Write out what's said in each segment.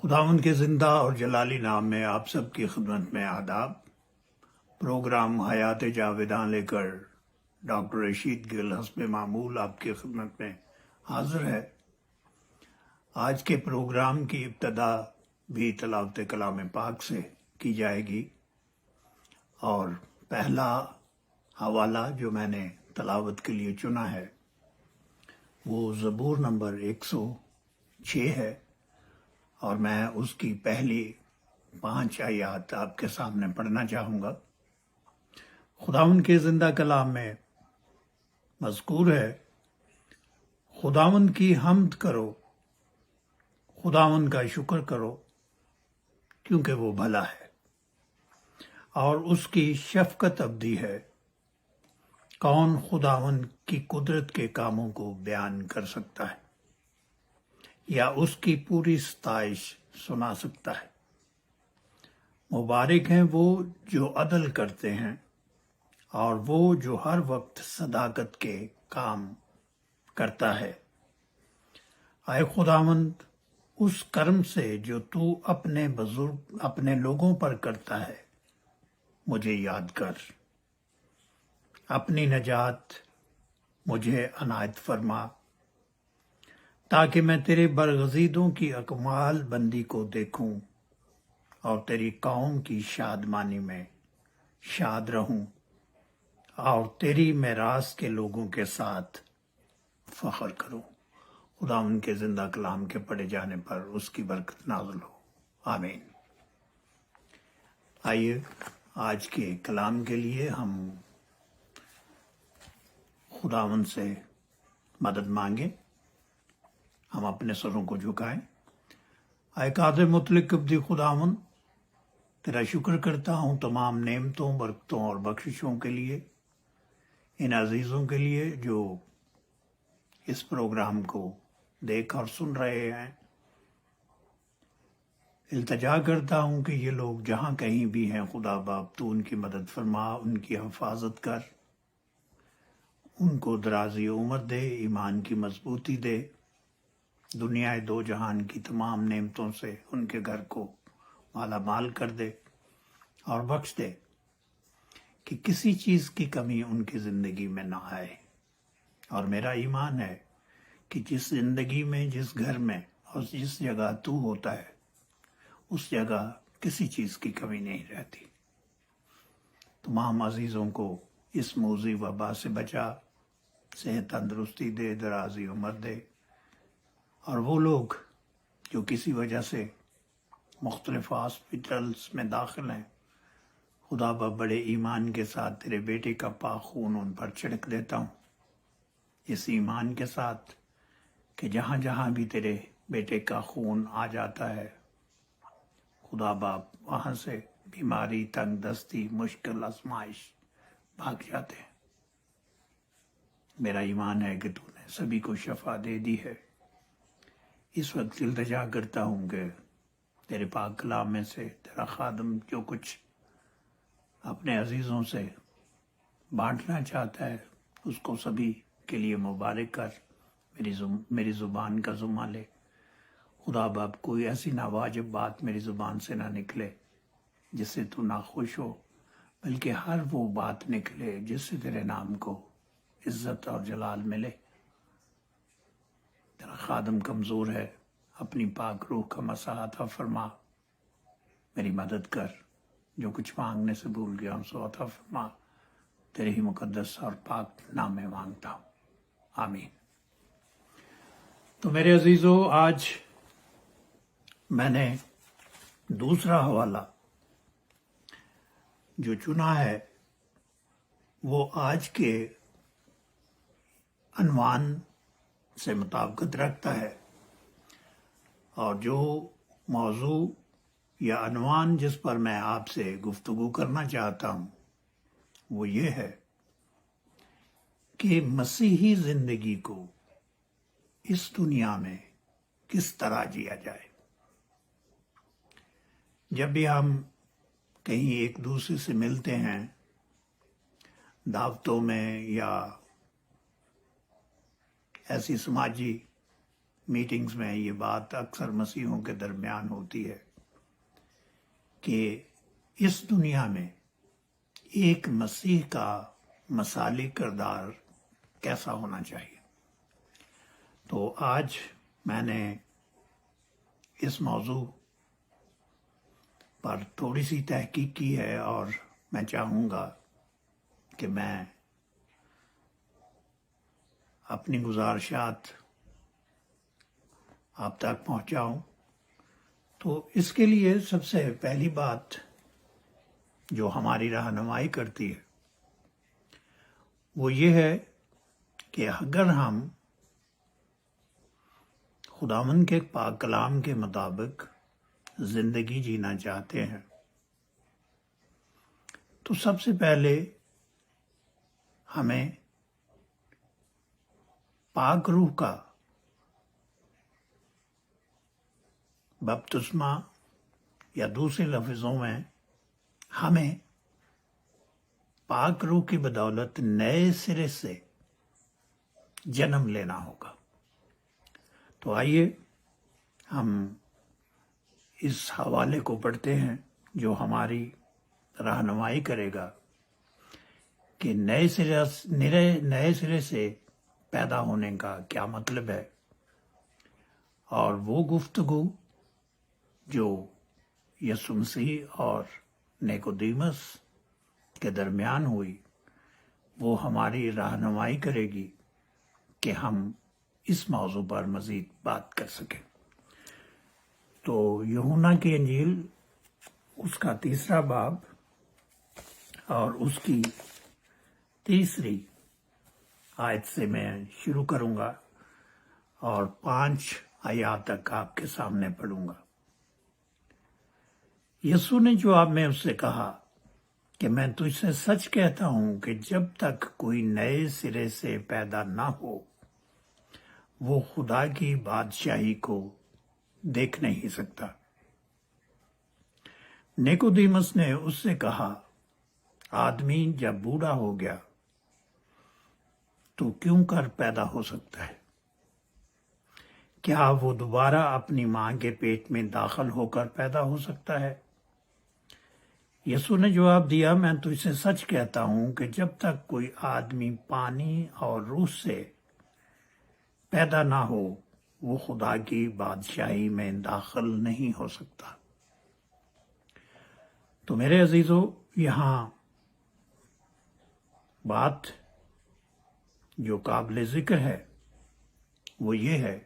خداوند کے زندہ اور جلالی نام میں آپ سب کی خدمت میں آداب۔ پروگرام حیات جاویداں لے کر ڈاکٹر رشید گل حسب معمول آپ کی خدمت میں حاضر ہے۔ آج کے پروگرام کی ابتدا بھی تلاوت کلام پاک سے کی جائے گی، اور پہلا حوالہ جو میں نے تلاوت کے لیے چنا ہے وہ زبور نمبر 106 ہے، اور میں اس کی پہلی 5 آیات آپ کے سامنے پڑھنا چاہوں گا۔ خداوند کے زندہ کلام میں مذکور ہے، خداوند کی حمد کرو، خداوند کا شکر کرو، کیونکہ وہ بھلا ہے اور اس کی شفقت ابدی ہے۔ کون خداوند کی قدرت کے کاموں کو بیان کر سکتا ہے یا اس کی پوری ستائش سنا سکتا ہے؟ مبارک ہیں وہ جو عدل کرتے ہیں اور وہ جو ہر وقت صداقت کے کام کرتا ہے۔ اے خداوند، اس کرم سے جو تو اپنے لوگوں پر کرتا ہے مجھے یاد کر، اپنی نجات مجھے عنایت فرما، تاکہ میں تیرے برگزیدوں کی اکمال بندی کو دیکھوں اور تیری قوم کی شادمانی میں شاد رہوں، اور تیری میراث کے لوگوں کے ساتھ فخر کروں۔ خدا ان کے زندہ کلام کے پڑھے جانے پر اس کی برکت نازل ہو، آمین۔ آئیے آج کے کلام کے لیے ہم خداوند سے مدد مانگیں۔ ہم اپنے سروں کو جھکائیں۔ اے قادر مطلق ابدی خداوند، تیرا شکر کرتا ہوں تمام نعمتوں، برکتوں اور بخششوں کے لیے، ان عزیزوں کے لیے جو اس پروگرام کو دیکھ اور سن رہے ہیں۔ التجا کرتا ہوں کہ یہ لوگ جہاں کہیں بھی ہیں، خدا باپ تو ان کی مدد فرما، ان کی حفاظت کر، ان کو درازی عمر دے، ایمان کی مضبوطی دے، دنیا دو جہان کی تمام نعمتوں سے ان کے گھر کو مالا مال کر دے، اور بخش دے کہ کسی چیز کی کمی ان کی زندگی میں نہ آئے۔ اور میرا ایمان ہے کہ جس زندگی میں، جس گھر میں اور جس جگہ تو ہوتا ہے، اس جگہ کسی چیز کی کمی نہیں رہتی۔ تمام عزیزوں کو اس موذی وبا سے بچا، صحت تندرستی دے، درازی عمر دے، اور وہ لوگ جو کسی وجہ سے مختلف ہاسپٹلز میں داخل ہیں، خدا بڑے ایمان کے ساتھ تیرے بیٹے کا پاک خون ان پر چھڑک دیتا ہوں، اس ایمان کے ساتھ کہ جہاں جہاں بھی تیرے بیٹے کا خون آ جاتا ہے، خدا باپ وہاں سے بیماری، تنگ دستی، مشکل، آزمائش بھاگ جاتے ہیں۔ میرا ایمان ہے کہ تو نے سبھی کو شفا دے دی ہے۔ اس وقت التجا کرتا ہوں کہ تیرے پاک کلام میں سے تیرا خادم جو کچھ اپنے عزیزوں سے بانٹنا چاہتا ہے، اس کو سبھی کے لیے مبارک کر، میری زبان کا ذمہ لے۔ خدا باپ کوئی ایسی ناواجب بات میری زبان سے نہ نکلے جس سے تو ناخوش ہو، بلکہ ہر وہ بات نکلے جس سے تیرے نام کو عزت اور جلال ملے۔ تیرا خادم کمزور ہے، اپنی پاک روح کا مسا عطا فرما، میری مدد کر، جو کچھ مانگنے سے بھول گیا ہوں سو عطا فرما، تیرے ہی مقدس اور پاک نام میں مانگتا ہوں، آمین۔ تو میرے عزیزو، آج میں نے دوسرا حوالہ جو چنا ہے وہ آج کے عنوان سے مطابقت رکھتا ہے، اور جو موضوع یا عنوان جس پر میں آپ سے گفتگو کرنا چاہتا ہوں وہ یہ ہے کہ مسیحی زندگی کو اس دنیا میں کس طرح جیا جائے۔ جب بھی ہم کہیں ایک دوسرے سے ملتے ہیں، دعوتوں میں یا ایسی سماجی میٹنگز میں یہ بات اکثر مسیحوں کے درمیان ہوتی ہے کہ اس دنیا میں ایک مسیح کا مثالی کردار کیسا ہونا چاہیے. تو آج میں نے اس موضوع پر تھوڑی سی تحقیق کی ہے اور میں چاہوں گا کہ میں اپنی گزارشات آپ تک پہنچاؤں. تو اس کے لیے سب سے پہلی بات جو ہماری رہنمائی کرتی ہے وہ یہ ہے کہ اگر ہم خداوند کے پاک کلام کے مطابق زندگی جینا چاہتے ہیں تو سب سے پہلے ہمیں پاک روح کا بپتسمہ یا دوسرے لفظوں میں ہمیں پاک روح کی بدولت نئے سرے سے جنم لینا ہوگا. تو آئیے ہم اس حوالے کو پڑھتے ہیں جو ہماری رہنمائی کرے گا کہ نئے سرے سے پیدا ہونے کا کیا مطلب ہے. اور وہ گفتگو جو یسوع مسیح اور نیکودیمس کے درمیان ہوئی وہ ہماری رہنمائی کرے گی کہ ہم اس موضوع پر مزید بات کر سکیں. تو یوحنا کی انجیل اس کا 3 باب اور اس کی 3 آیت سے میں شروع کروں گا اور 5 آیات تک آپ کے سامنے پڑھوں گا. یسوع نے جواب میں اس سے کہا کہ میں تجھ سے سچ کہتا ہوں کہ جب تک کوئی نئے سرے سے پیدا نہ ہو وہ خدا کی بادشاہی کو دیکھ نہیں سکتا. نیکودیمس نے اس سے کہا آدمی جب بوڑھا ہو گیا تو کیوں کر پیدا ہو سکتا ہے؟ کیا وہ دوبارہ اپنی ماں کے پیٹ میں داخل ہو کر پیدا ہو سکتا ہے؟ یسوع نے جواب دیا میں تجھ سے سچ کہتا ہوں کہ جب تک کوئی آدمی پانی اور روح سے پیدا نہ ہو وہ خدا کی بادشاہی میں داخل نہیں ہو سکتا. تو میرے عزیزو یہاں بات جو قابل ذکر ہے وہ یہ ہے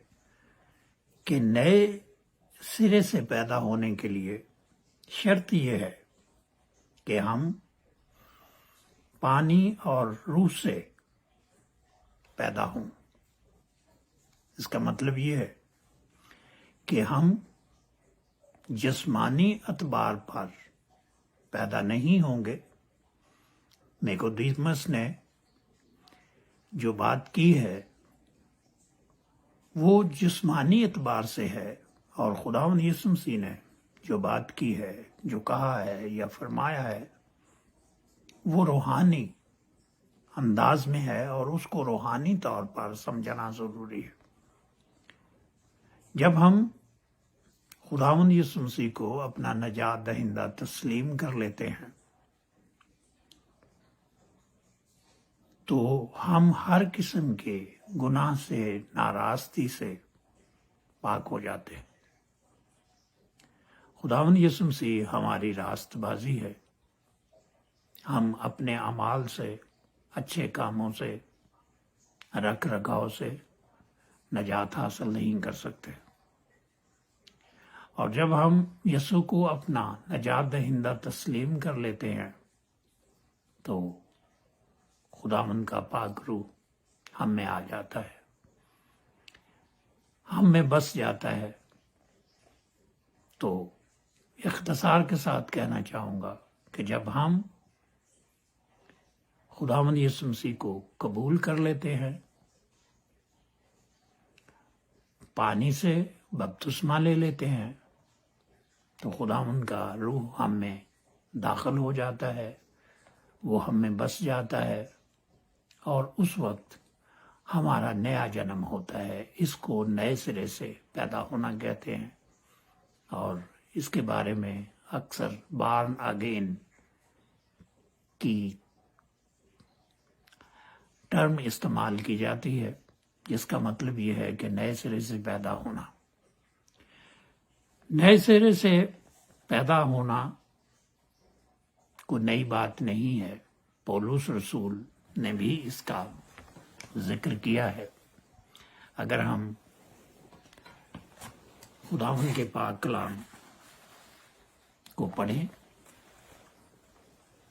کہ نئے سرے سے پیدا ہونے کے لیے شرط یہ ہے کہ ہم پانی اور روح سے پیدا ہوں. اس کا مطلب یہ ہے کہ ہم جسمانی اعتبار پر پیدا نہیں ہوں گے. نیکودیمس نے جو بات کی ہے وہ جسمانی اعتبار سے ہے اور خداوند یسوع مسیح نے جو بات کی ہے جو کہا ہے یا فرمایا ہے وہ روحانی انداز میں ہے اور اس کو روحانی طور پر سمجھنا ضروری ہے. جب ہم خداوند یسوع مسیح کو اپنا نجات دہندہ تسلیم کر لیتے ہیں تو ہم ہر قسم کے گناہ سے ناراستی سے پاک ہو جاتے ہیں. خداوند یسوع مسیح ہماری راست بازی ہے. ہم اپنے اعمال سے اچھے کاموں سے رکھ رکھاؤ سے نجات حاصل نہیں کر سکتے. اور جب ہم یسوع کو اپنا نجات دہندہ تسلیم کر لیتے ہیں تو خداوند کا پاک روح ہم میں آ جاتا ہے, ہم میں بس جاتا ہے. تو اختصار کے ساتھ کہنا چاہوں گا کہ جب ہم خداوند یسوع مسیح کو قبول کر لیتے ہیں, پانی سے بپتسمہ لے لیتے ہیں, تو خداوند کا روح ہم میں داخل ہو جاتا ہے, وہ ہم میں بس جاتا ہے اور اس وقت ہمارا نیا جنم ہوتا ہے، اس کو نئے سرے سے پیدا ہونا کہتے ہیں، اور اس کے بارے میں اکثر بارن اگین کی ٹرم استعمال کی جاتی ہے، جس کا مطلب یہ ہے کہ نئے سرے سے پیدا ہونا۔ نئے سرے سے پیدا ہونا کوئی نئی بات نہیں ہے، پولس رسول نے بھی اس کا ذکر کیا ہے۔ اگر ہم خداوند کے پاک کلام کو پڑھیں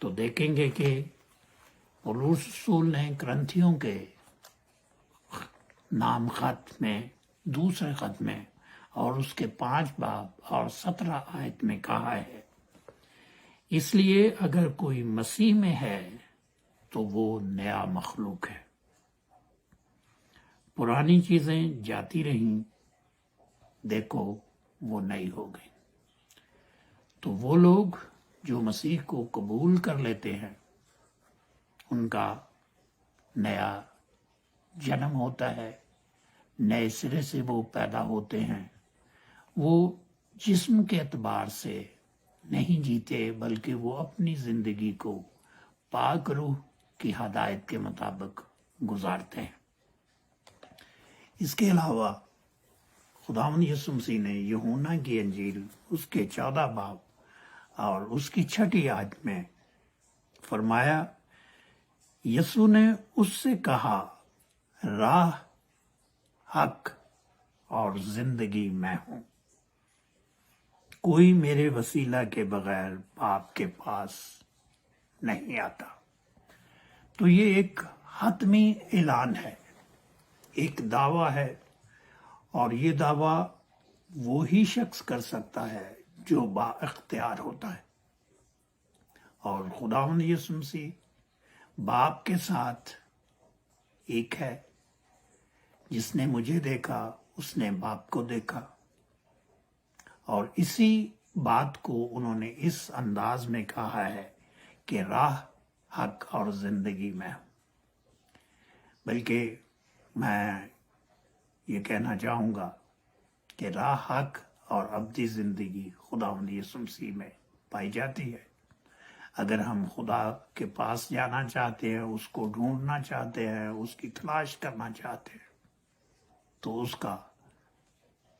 تو دیکھیں گے کہ پولس رسول نے کرنتھیوں کے نام خط میں، دوسرے خط میں، اور اس کے 5 باب اور 17 آیت میں کہا ہے، اس لیے اگر کوئی مسیح میں ہے تو وہ نیا مخلوق ہے، پرانی چیزیں جاتی رہیں، دیکھو وہ نئی ہو گئی۔ تو وہ لوگ جو مسیح کو قبول کر لیتے ہیں، ان کا نیا جنم ہوتا ہے، نئے سرے سے وہ پیدا ہوتے ہیں۔ وہ جسم کے اعتبار سے نہیں جیتے، بلکہ وہ اپنی زندگی کو پاک روح کی ہدایت کے مطابق گزارتے ہیں۔ اس کے علاوہ خداوند یسوع مسیح نے یوحنا کی انجیل اس کے 14 باب اور اس کی 6 آیت میں فرمایا، یسوع نے اس سے کہا، راہ، حق اور زندگی میں ہوں، کوئی میرے وسیلہ کے بغیر باپ کے پاس نہیں آتا۔ تو یہ ایک حتمی اعلان ہے، ایک دعویٰ ہے، اور یہ دعویٰ وہی شخص کر سکتا ہے جو با اختیار ہوتا ہے، اور خداوند یسوع مسیح باپ کے ساتھ ایک ہے۔ جس نے مجھے دیکھا اس نے باپ کو دیکھا، اور اسی بات کو انہوں نے اس انداز میں کہا ہے کہ راہ، حق اور زندگی میں ہوں۔ بلکہ میں یہ کہنا چاہوں گا کہ راہ، حق اور ابدی زندگی خداوند یسوع مسیح میں پائی جاتی ہے۔ اگر ہم خدا کے پاس جانا چاہتے ہیں، اس کو ڈھونڈنا چاہتے ہیں، اس کی تلاش کرنا چاہتے ہیں، تو اس کا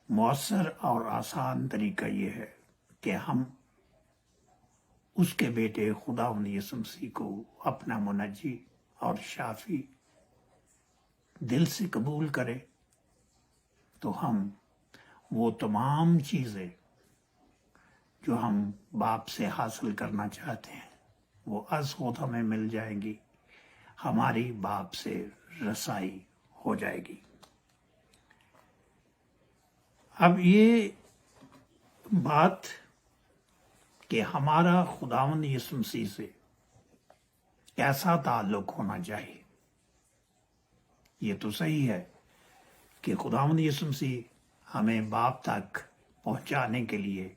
مؤثر اور آسان طریقہ یہ ہے کہ ہم اس کے بیٹے خداوند یسوع مسیح کو اپنا منجی اور شافی دل سے قبول کریں، تو ہم وہ تمام چیزیں جو ہم باپ سے حاصل کرنا چاہتے ہیں وہ از خود ہمیں مل جائیں گی، ہماری باپ سے رسائی ہو جائے گی۔ اب یہ بات کہ ہمارا خداوند یسوع مسیح سے کیسا تعلق ہونا چاہیے، یہ تو صحیح ہے کہ خداوند یسوع مسیح ہمیں باپ تک پہنچانے کے لیے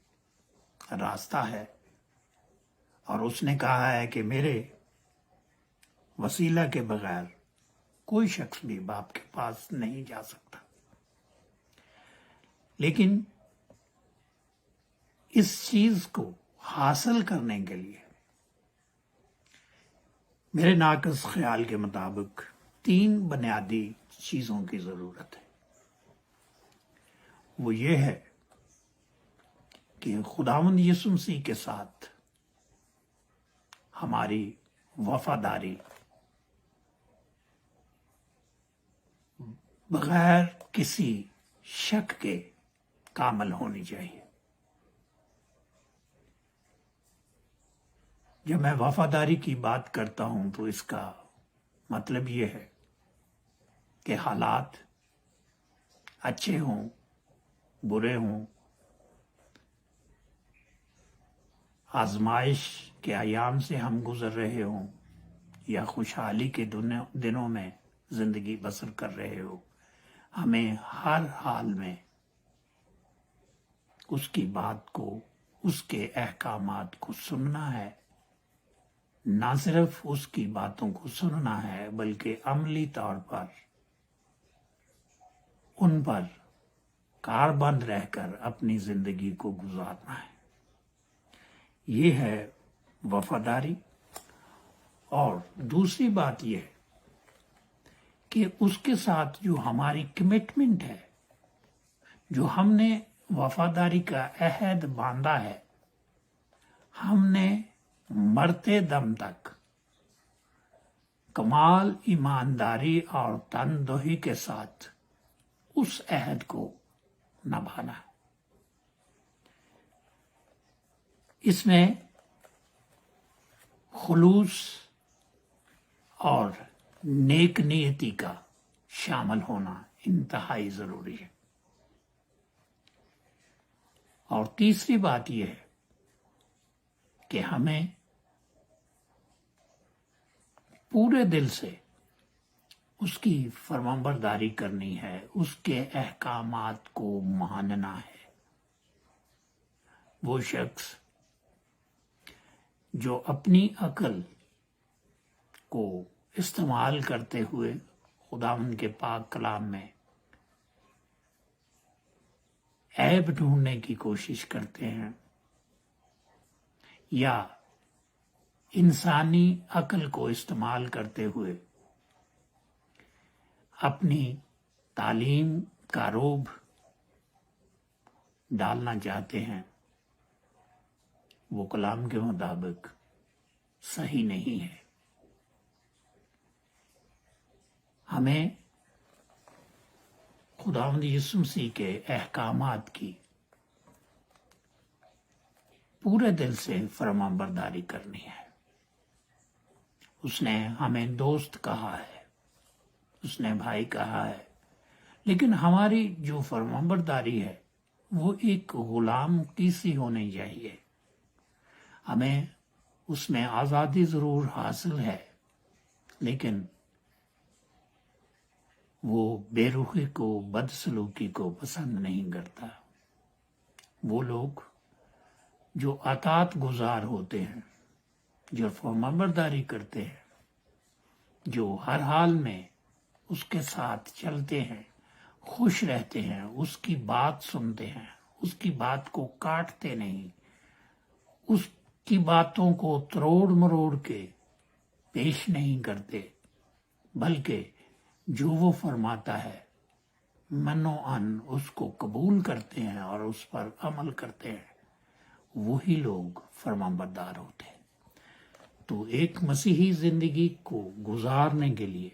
راستہ ہے، اور اس نے کہا ہے کہ میرے وسیلہ کے بغیر کوئی شخص بھی باپ کے پاس نہیں جا سکتا۔ لیکن اس چیز کو حاصل کرنے کے لیے میرے ناقص خیال کے مطابق 3 بنیادی چیزوں کی ضرورت ہے۔ وہ یہ ہے کہ خداوند یسوع مسیح کے ساتھ ہماری وفاداری بغیر کسی شک کے کامل ہونی چاہیے۔ جب میں وفاداری کی بات کرتا ہوں تو اس کا مطلب یہ ہے کہ حالات اچھے ہوں، برے ہوں، آزمائش کے ایام سے ہم گزر رہے ہوں، یا خوشحالی کے دنوں میں زندگی بسر کر رہے ہو، ہمیں ہر حال میں اس کی بات کو، اس کے احکامات کو سننا ہے۔ نہ صرف اس کی باتوں کو سننا ہے بلکہ عملی طور پر ان پر کاربند رہ کر اپنی زندگی کو گزارنا ہے۔ یہ ہے وفاداری۔ اور دوسری بات یہ ہے کہ اس کے ساتھ جو ہماری کمٹمنٹ ہے، جو ہم نے وفاداری کا عہد باندھا ہے، ہم نے مرتے دم تک کمال ایمانداری اور تندہی کے ساتھ اس عہد کو نبھانا ہے۔ اس میں خلوص اور نیک نیتی کا شامل ہونا انتہائی ضروری ہے۔ اور تیسری بات یہ ہے کہ ہمیں پورے دل سے اس کی فرمانبرداری کرنی ہے، اس کے احکامات کو ماننا ہے۔ وہ شخص جو اپنی عقل کو استعمال کرتے ہوئے خداوند کے پاک کلام میں عیب ڈھونڈنے کی کوشش کرتے ہیں، یا انسانی عقل کو استعمال کرتے ہوئے اپنی تعلیم کا روب ڈالنا چاہتے ہیں، وہ کلام کے مطابق صحیح نہیں ہے۔ ہمیں خداوند یسوع مسیح کے احکامات کی پورے دل سے فرمان برداری کرنی ہے۔ اس نے ہمیں دوست کہا ہے، اس نے بھائی کہا ہے، لیکن ہماری جو فرمان برداری ہے وہ ایک غلام کی سی ہونی چاہیے۔ ہمیں اس میں آزادی ضرور حاصل ہے، لیکن وہ بے رخی کو، بدسلوکی کو پسند نہیں کرتا۔ وہ لوگ جو اطاعت گزار ہوتے ہیں، جو فرمانبرداری کرتے ہیں، جو ہر حال میں اس کے ساتھ چلتے ہیں، خوش رہتے ہیں، اس کی بات سنتے ہیں، اس کی بات کو کاٹتے نہیں، اس کی باتوں کو تروڑ مروڑ کے پیش نہیں کرتے، بلکہ جو وہ فرماتا ہے منو ان اس کو قبول کرتے ہیں اور اس پر عمل کرتے ہیں، وہی لوگ فرمان بردار ہوتے ہیں۔ تو ایک مسیحی زندگی کو گزارنے کے لیے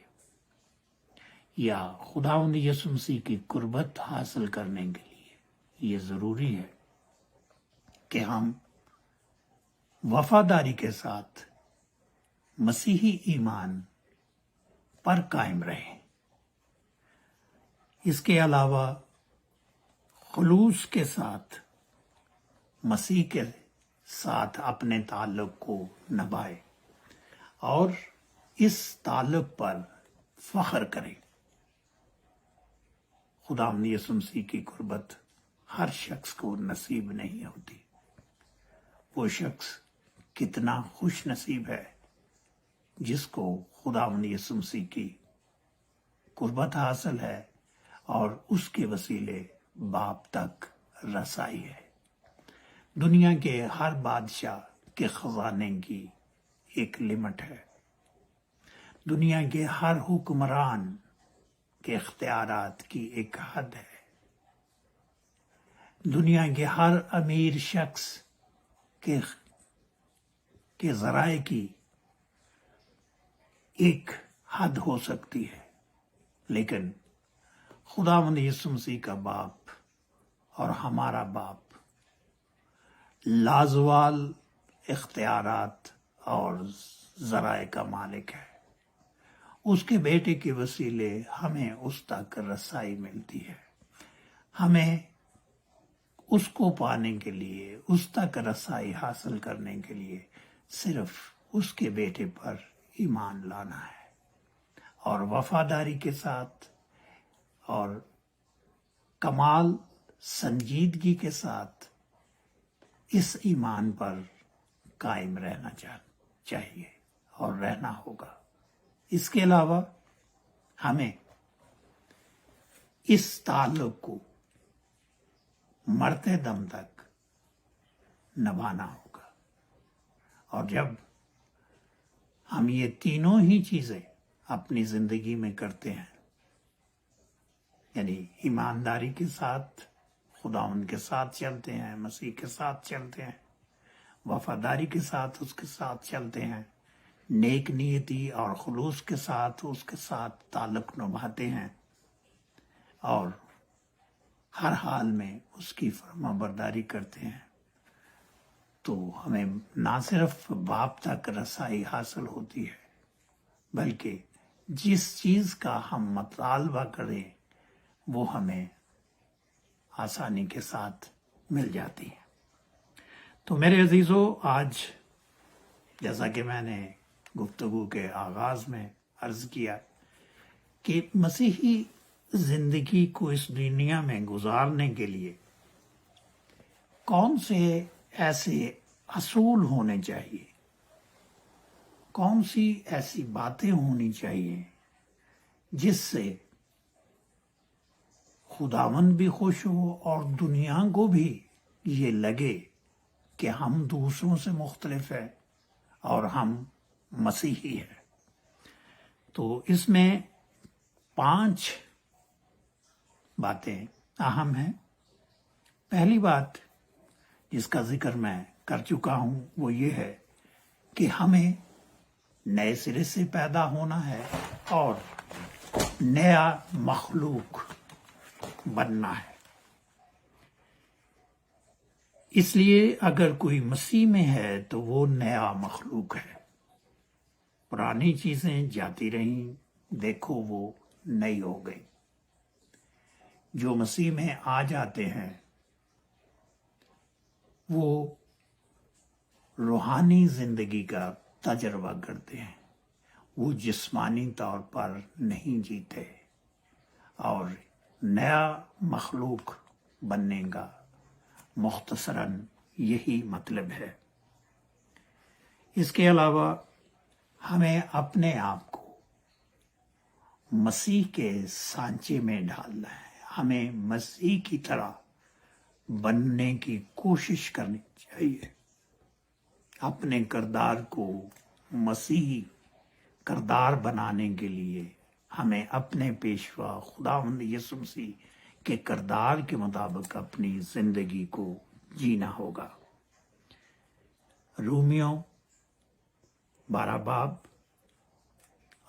یا خداوند یسوع مسیح کی قربت حاصل کرنے کے لیے یہ ضروری ہے کہ ہم وفاداری کے ساتھ مسیحی ایمان پر قائم رہیں۔ اس کے علاوہ خلوص کے ساتھ مسیح کے ساتھ اپنے تعلق کو نبھائے اور اس تعلق پر فخر کرے۔ خداوند یسوع مسیح کی قربت ہر شخص کو نصیب نہیں ہوتی۔ وہ شخص کتنا خوش نصیب ہے جس کو خداوند یسوع مسیح کی قربت حاصل ہے اور اس کے وسیلے باپ تک رسائی ہے۔ دنیا کے ہر بادشاہ کے خزانے کی ایک لمٹ ہے۔ دنیا کے ہر حکمران کے اختیارات کی ایک حد ہے۔ دنیا کے ہر امیر شخص کے ذرائع کی ایک حد ہو سکتی ہے، لیکن خداوند یسوع مسیح کا باپ اور ہمارا باپ لازوال اختیارات اور ذرائع کا مالک ہے۔ اس کے بیٹے کے وسیلے ہمیں اس تک رسائی ملتی ہے۔ ہمیں اس کو پانے کے لیے، اس تک رسائی حاصل کرنے کے لیے صرف اس کے بیٹے پر ایمان لانا ہے اور وفاداری کے ساتھ اور کمال سنجیدگی کے ساتھ اس ایمان پر قائم رہنا چاہیے اور رہنا ہوگا۔ اس کے علاوہ ہمیں اس تعلق کو مرتے دم تک نبھانا ہوگا. اور جب ہم یہ تینوں ہی چیزیں اپنی زندگی میں کرتے ہیں، یعنی ایمانداری کے ساتھ خداوند کے ساتھ چلتے ہیں، مسیح کے ساتھ چلتے ہیں، وفاداری کے ساتھ اس کے ساتھ چلتے ہیں، نیک نیتی اور خلوص کے ساتھ اس کے ساتھ تعلق نبھاتے ہیں، اور ہر حال میں اس کی فرما برداری کرتے ہیں، تو ہمیں نہ صرف باپ تک رسائی حاصل ہوتی ہے، بلکہ جس چیز کا ہم مطالبہ کریں وہ ہمیں آسانی کے ساتھ مل جاتی ہے. تو میرے عزیزو، آج جیسا کہ میں نے گفتگو کے آغاز میں عرض کیا کہ مسیحی زندگی کو اس دنیا میں گزارنے کے لیے کون سے ایسے اصول ہونے چاہیے، کون سی ایسی باتیں ہونی چاہیے جس سے خداوند بھی خوش ہو اور دنیا کو بھی یہ لگے کہ ہم دوسروں سے مختلف ہیں اور ہم مسیحی ہیں. تو اس میں 5 باتیں اہم ہیں. پہلی بات جس کا ذکر میں کر چکا ہوں وہ یہ ہے کہ ہمیں نئے سرے سے پیدا ہونا ہے اور نیا مخلوق بننا ہے. اس لیے اگر کوئی مسیح میں ہے تو وہ نیا مخلوق ہے. پرانی چیزیں جاتی رہیں، دیکھو وہ نئی ہو گئی. جو مسیح میں آ جاتے ہیں وہ روحانی زندگی کا تجربہ کرتے ہیں، وہ جسمانی طور پر نہیں جیتے، اور نیا مخلوق بننے کا مختصراً یہی مطلب ہے. اس کے علاوہ ہمیں اپنے آپ کو مسیح کے سانچے میں ڈالنا ہے. ہمیں مسیح کی طرح بننے کی کوشش کرنی چاہیے. اپنے کردار کو مسیحی کردار بنانے کے لیے ہمیں اپنے پیشوا خداوند یسوع مسیح کے کردار کے مطابق اپنی زندگی کو جینا ہوگا. رومیو 12 باب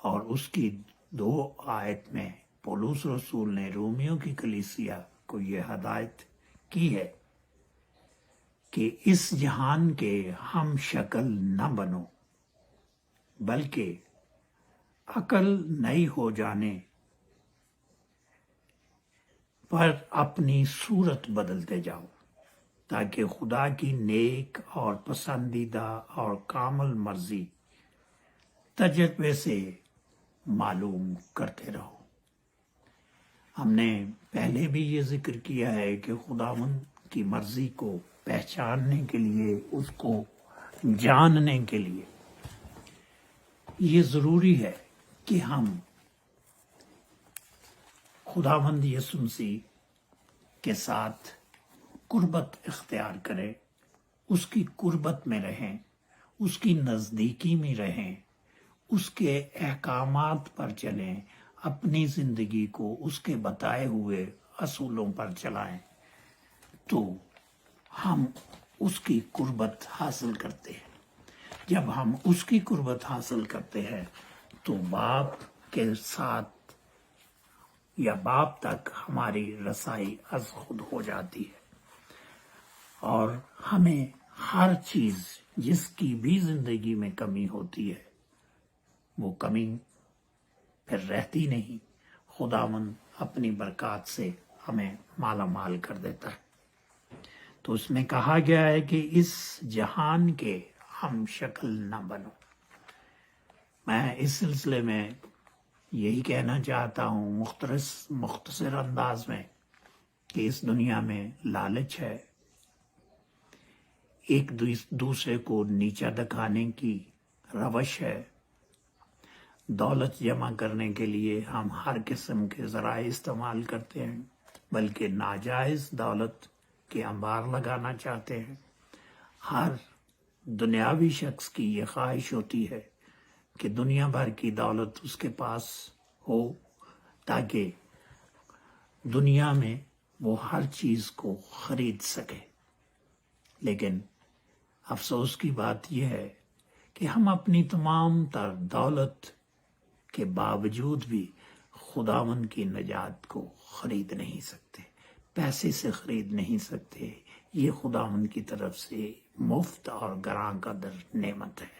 اور اس کی 2 آیت میں پولس رسول نے رومیو کی کلیسیا کو یہ ہدایت کی ہے کہ اس جہان کے ہم شکل نہ بنو، بلکہ عقل نئی ہو جانے پر اپنی صورت بدلتے جاؤ، تاکہ خدا کی نیک اور پسندیدہ اور کامل مرضی تجربے سے معلوم کرتے رہو. ہم نے پہلے بھی یہ ذکر کیا ہے کہ خداوند کی مرضی کو پہچاننے کے لیے، اس کو جاننے کے لیے یہ ضروری ہے کہ ہم خداوند یسوع مسیح کے ساتھ قربت اختیار کریں، اس کی قربت میں رہیں، اس کی نزدیکی میں رہیں، اس کے احکامات پر چلیں، اپنی زندگی کو اس کے بتائے ہوئے اصولوں پر چلائیں، تو ہم اس کی قربت حاصل کرتے ہیں. جب ہم اس کی قربت حاصل کرتے ہیں تو باپ کے ساتھ یا باپ تک ہماری رسائی از خود ہو جاتی ہے، اور ہمیں ہر چیز جس کی بھی زندگی میں کمی ہوتی ہے وہ کمی پھر رہتی نہیں. خداوند اپنی برکات سے ہمیں مالا مال کر دیتا ہے. تو اس میں کہا گیا ہے کہ اس جہان کے ہم شکل نہ بنو. میں اس سلسلے میں یہی کہنا چاہتا ہوں مختصر انداز میں کہ اس دنیا میں لالچ ہے، ایک دوسرے کو نیچا دکھانے کی روش ہے، دولت جمع کرنے کے لیے ہم ہر قسم کے ذرائع استعمال کرتے ہیں، بلکہ ناجائز دولت کے انبار لگانا چاہتے ہیں۔ ہر دنیاوی شخص کی یہ خواہش ہوتی ہے کہ دنیا بھر کی دولت اس کے پاس ہو تاکہ دنیا میں وہ ہر چیز کو خرید سکے۔ لیکن افسوس کی بات یہ ہے کہ ہم اپنی تمام تر دولت کے باوجود بھی خداوند کی نجات کو خرید نہیں سکتے، پیسے سے خرید نہیں سکتے۔ یہ خداوند کی طرف سے مفت اور گراں قدر نعمت ہے۔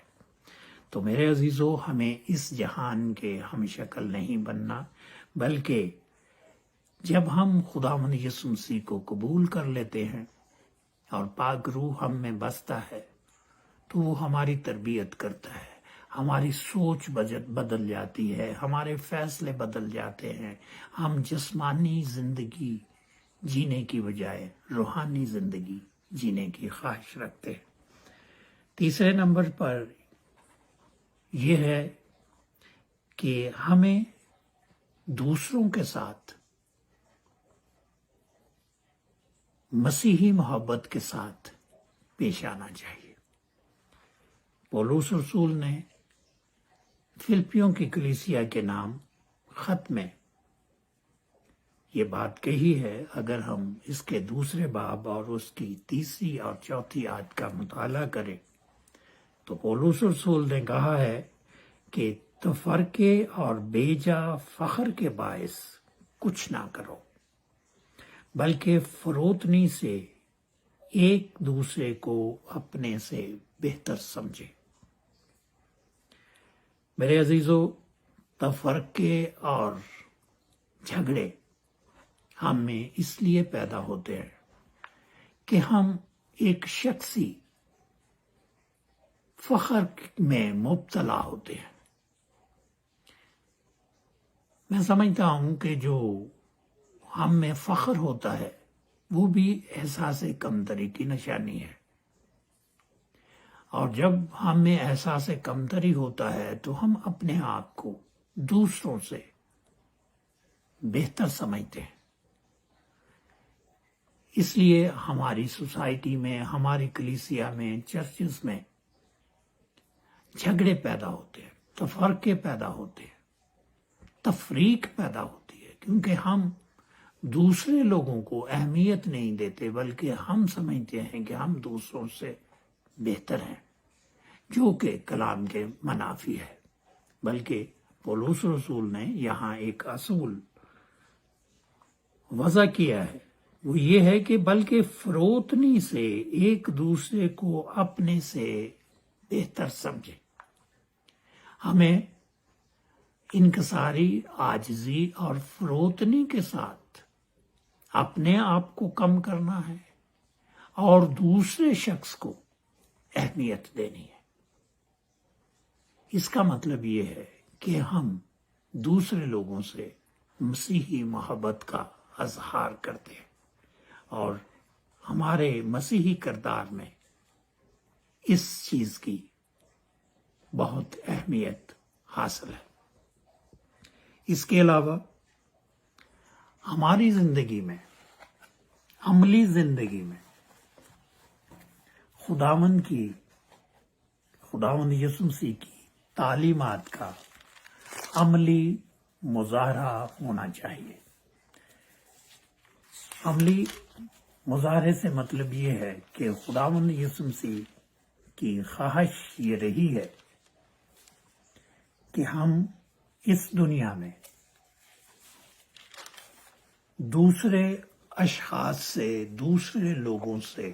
تو میرے عزیزو، ہمیں اس جہان کے ہم شکل نہیں بننا، بلکہ جب ہم خداوند یسوع مسیح کو قبول کر لیتے ہیں اور پاک روح ہم میں بستا ہے تو وہ ہماری تربیت کرتا ہے، ہماری سوچ بدل جاتی ہے، ہمارے فیصلے بدل جاتے ہیں۔ ہم جسمانی زندگی جینے کی بجائے روحانی زندگی جینے کی خواہش رکھتے ہیں۔ تیسرے نمبر پر یہ ہے کہ ہمیں دوسروں کے ساتھ مسیحی محبت کے ساتھ پیش آنا چاہیے۔ پولس رسول نے فلپیوں کی کلیسیا کے نام خط میں یہ بات کہی ہے۔ اگر ہم اس کے دوسرے باب اور اس کی تیسری اور چوتھی آیت کا مطالعہ کریں تو پولس رسول نے کہا ہے کہ تفرقے اور بیجا فخر کے باعث کچھ نہ کرو، بلکہ فروتنی سے ایک دوسرے کو اپنے سے بہتر سمجھے۔ میرے عزیزو، تفرقے اور جھگڑے ہم میں اس لیے پیدا ہوتے ہیں کہ ہم ایک شخصی فخر میں مبتلا ہوتے ہیں۔ میں سمجھتا ہوں کہ جو ہم میں فخر ہوتا ہے وہ بھی احساس کمتری کی نشانی ہے، اور جب ہم میں احساس کمتری ہوتا ہے تو ہم اپنے آپ کو دوسروں سے بہتر سمجھتے ہیں۔ اس لیے ہماری سوسائٹی میں، ہماری کلیسیا میں، چرچز میں جھگڑے پیدا ہوتے ہیں، تفرقے پیدا ہوتے ہیں، تفریق پیدا ہوتی ہے، کیونکہ ہم دوسرے لوگوں کو اہمیت نہیں دیتے، بلکہ ہم سمجھتے ہیں کہ ہم دوسروں سے بہتر ہیں، جو کہ کلام کے منافی ہے۔ بلکہ پولس رسول نے یہاں ایک اصول وضع کیا ہے، وہ یہ ہے کہ بلکہ فروتنی سے ایک دوسرے کو اپنے سے بہتر سمجھے۔ ہمیں انکساری، عاجزی اور فروتنی کے ساتھ اپنے آپ کو کم کرنا ہے اور دوسرے شخص کو اہمیت دینی ہے۔ اس کا مطلب یہ ہے کہ ہم دوسرے لوگوں سے مسیحی محبت کا اظہار کرتے ہیں، اور ہمارے مسیحی کردار میں اس چیز کی بہت اہمیت حاصل ہے۔ اس کے علاوہ ہماری زندگی میں، عملی زندگی میں خداوند یسوع مسیح کی تعلیمات کا عملی مظاہرہ ہونا چاہیے۔ عملی مظاہرے سے مطلب یہ ہے کہ خداوند یسوع مسیح کی خواہش یہ رہی ہے کہ ہم اس دنیا میں دوسرے اشخاص سے، دوسرے لوگوں سے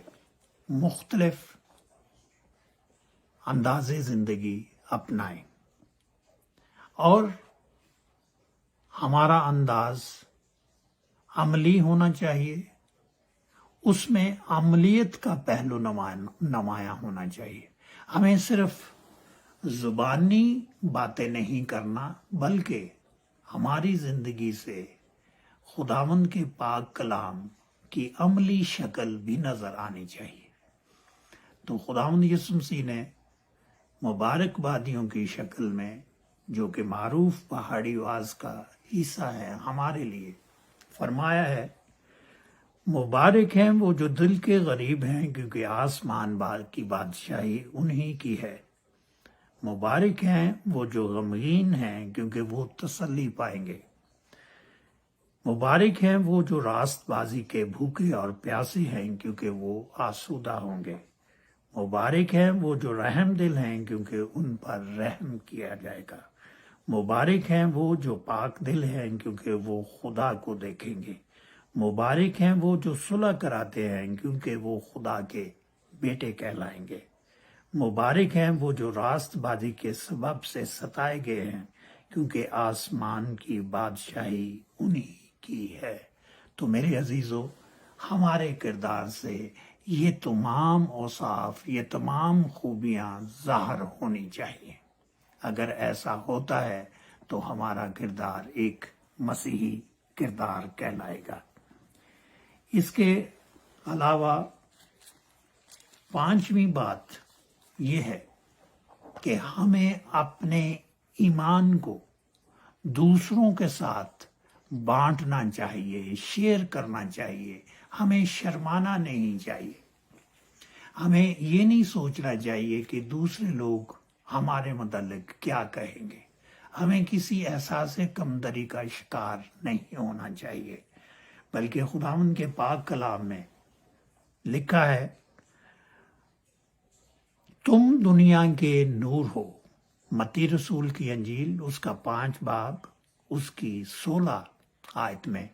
مختلف انداز زندگی اپنائیں، اور ہمارا انداز عملی ہونا چاہیے، اس میں عملیت کا پہلو نمایاں ہونا چاہیے۔ ہمیں صرف زبانی باتیں نہیں کرنا، بلکہ ہماری زندگی سے خداوند کے پاک کلام کی عملی شکل بھی نظر آنی چاہیے۔ تو خداوند یسوع مسیح نے مبارک بادیوں کی شکل میں جو کہ معروف پہاڑی آواز کا حصہ ہے ہمارے لیے، فرمایا ہے مبارک ہیں وہ جو دل کے غریب ہیں کیونکہ آسمان کی بادشاہی انہی کی ہے۔ مبارک ہیں وہ جو غمگین ہیں کیونکہ وہ تسلی پائیں گے۔ مبارک ہیں وہ جو راست بازی کے بھوکے اور پیاسے ہیں کیونکہ وہ آسودہ ہوں گے۔ مبارک ہیں وہ جو رحم دل ہیں کیونکہ ان پر رحم کیا جائے گا۔ مبارک ہیں وہ جو پاک دل ہیں کیونکہ وہ خدا کو دیکھیں گے۔ مبارک ہیں وہ جو صلح کراتے ہیں کیونکہ وہ خدا کے بیٹے کہلائیں گے۔ مبارک ہیں وہ جو راست بازی کے سبب سے ستائے گئے ہیں کیونکہ آسمان کی بادشاہی انہی کی ہے۔ تو میرے عزیزو، ہمارے کردار سے یہ تمام اوصاف، یہ تمام خوبیاں ظاہر ہونی چاہیے۔ اگر ایسا ہوتا ہے تو ہمارا کردار ایک مسیحی کردار کہلائے گا۔ اس کے علاوہ پانچویں بات یہ ہے کہ ہمیں اپنے ایمان کو دوسروں کے ساتھ بانٹنا چاہیے، شیئر کرنا چاہیے۔ ہمیں شرمانا نہیں چاہیے۔ ہمیں یہ نہیں سوچنا چاہیے کہ دوسرے لوگ ہمارے متعلق کیا کہیں گے۔ ہمیں کسی احساس کمتری کا شکار نہیں ہونا چاہیے، بلکہ خداوند کے پاک کلام میں لکھا ہے تم دنیا کے نور ہو۔ متی رسول کی انجیل اس کا 5 باب اس کی 16 آیت میں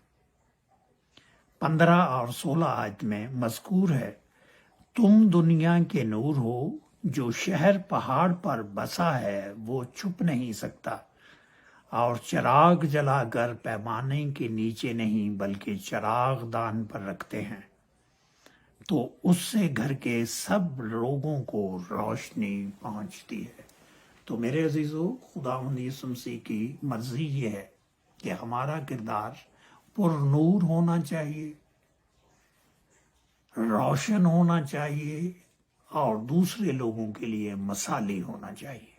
15 اور 16 آیت میں مذکور ہے تم دنیا کے نور ہو، جو شہر پہاڑ پر بسا ہے وہ چھپ نہیں سکتا، اور چراغ جلا کر پیمانے کے نیچے نہیں بلکہ چراغ دان پر رکھتے ہیں، تو اس سے گھر کے سب لوگوں کو روشنی پہنچتی ہے۔ تو میرے عزیزو، خداوند یسوع مسیح کی مرضی یہ ہے کہ ہمارا کردار پر نور ہونا چاہیے، روشن ہونا چاہیے، اور دوسرے لوگوں کے لیے مثالی ہونا چاہیے۔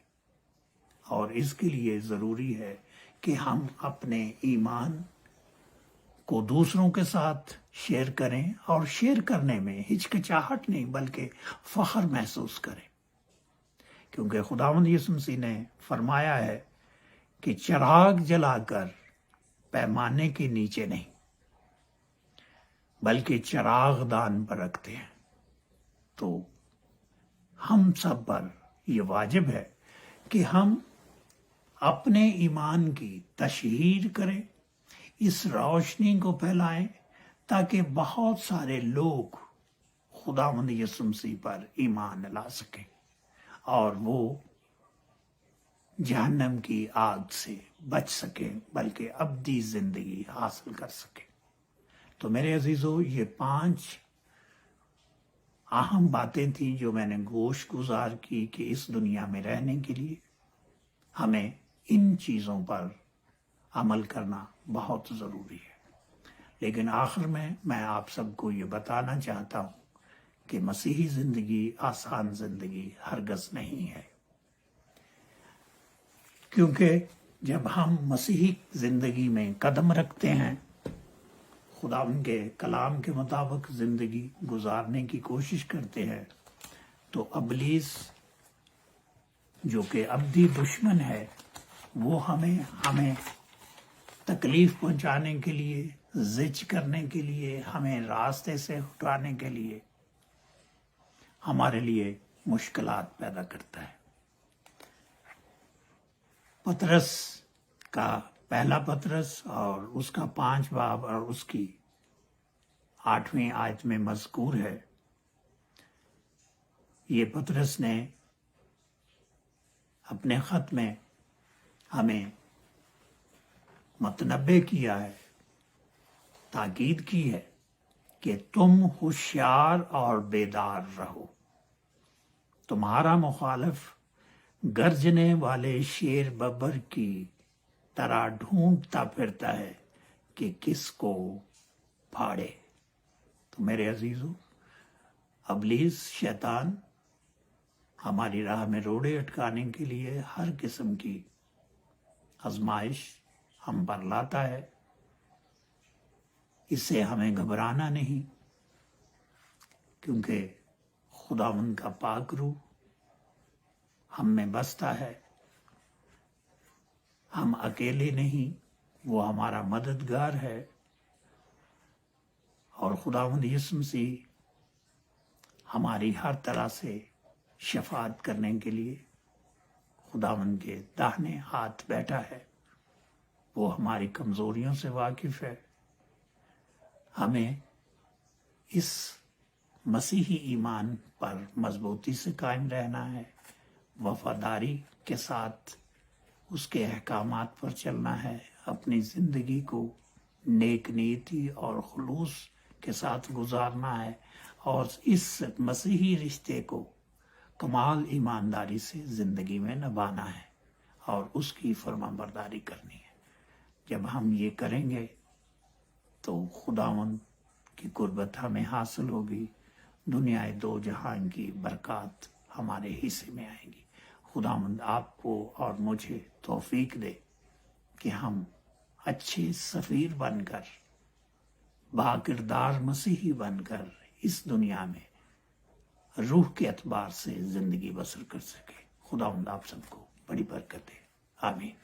اور اس کے لیے ضروری ہے کہ ہم اپنے ایمان کو دوسروں کے ساتھ شیئر کریں، اور شیئر کرنے میں ہچکچاہٹ نہیں بلکہ فخر محسوس کریں، کیونکہ خداوند یسوع مسیح نے فرمایا ہے کہ چراغ جلا کر پیمانے کے نیچے نہیں بلکہ چراغ دان پر رکھتے ہیں۔ تو ہم سب پر یہ واجب ہے کہ ہم اپنے ایمان کی تشہیر کریں، اس روشنی کو پھیلائیں، تاکہ بہت سارے لوگ خداوند یسوع مسیح پر ایمان لا سکیں اور وہ جہنم کی آگ سے بچ سکیں بلکہ ابدی زندگی حاصل کر سکیں۔ تو میرے عزیزو، یہ 5 اہم باتیں تھیں جو میں نے گوش گزار کی کہ اس دنیا میں رہنے کے لیے ہمیں ان چیزوں پر عمل کرنا بہت ضروری ہے۔ لیکن آخر میں آپ سب کو یہ بتانا چاہتا ہوں کہ مسیحی زندگی آسان زندگی ہرگز نہیں ہے، کیونکہ جب ہم مسیحی زندگی میں قدم رکھتے ہیں، خدا ان کے کلام کے مطابق زندگی گزارنے کی کوشش کرتے ہیں، تو ابلیس جو کہ ابدی دشمن ہے، وہ ہمیں تکلیف پہنچانے کے لیے، زج کرنے کے لیے، ہمیں راستے سے ہٹانے کے لیے ہمارے لیے مشکلات پیدا کرتا ہے۔ پطرس کا پہلا پطرس اور اس کا 5 باب اور اس کی 8ویں آیت میں مذکور ہے، یہ پطرس نے اپنے خط میں ہمیں متنبع کیا ہے، تاکید کی ہے کہ تم ہوشیار اور بیدار رہو۔ تمہارا مخالف گرجنے والے شیر ببر کی طرح ڈھونڈتا پھرتا ہے کہ کس کو پھاڑے۔ تو میرے عزیزو، ابلیس شیطان ہماری راہ میں روڑے اٹکانے کے لیے ہر قسم کی آزمائش ہم پر لاتا ہے، اس سے ہمیں گھبرانا نہیں، کیونکہ خداوند کا پاک روح ہم میں بستا ہے۔ ہم اکیلے نہیں، وہ ہمارا مددگار ہے، اور خداوند یسوع مسیح ہماری ہر طرح سے شفاعت کرنے کے لیے خداوند کے داہنے ہاتھ بیٹھا ہے۔ وہ ہماری کمزوریوں سے واقف ہے۔ ہمیں اس مسیحی ایمان پر مضبوطی سے قائم رہنا ہے، وفاداری کے ساتھ اس کے احکامات پر چلنا ہے، اپنی زندگی کو نیک نیتی اور خلوص کے ساتھ گزارنا ہے، اور اس مسیحی رشتے کو کمال ایمانداری سے زندگی میں نبھانا ہے اور اس کی فرما برداری کرنی ہے۔ جب ہم یہ کریں گے تو خداوند کی قربت ہمیں حاصل ہوگی، دنیا دو جہان کی برکات ہمارے حصے میں آئیں گی۔ خداوند آپ کو اور مجھے توفیق دے کہ ہم اچھے سفیر بن کر، باکردار مسیحی بن کر اس دنیا میں روح کے اعتبار سے زندگی بسر کر سکے۔ خداوند آپ سب کو بڑی برکت دے، آمین۔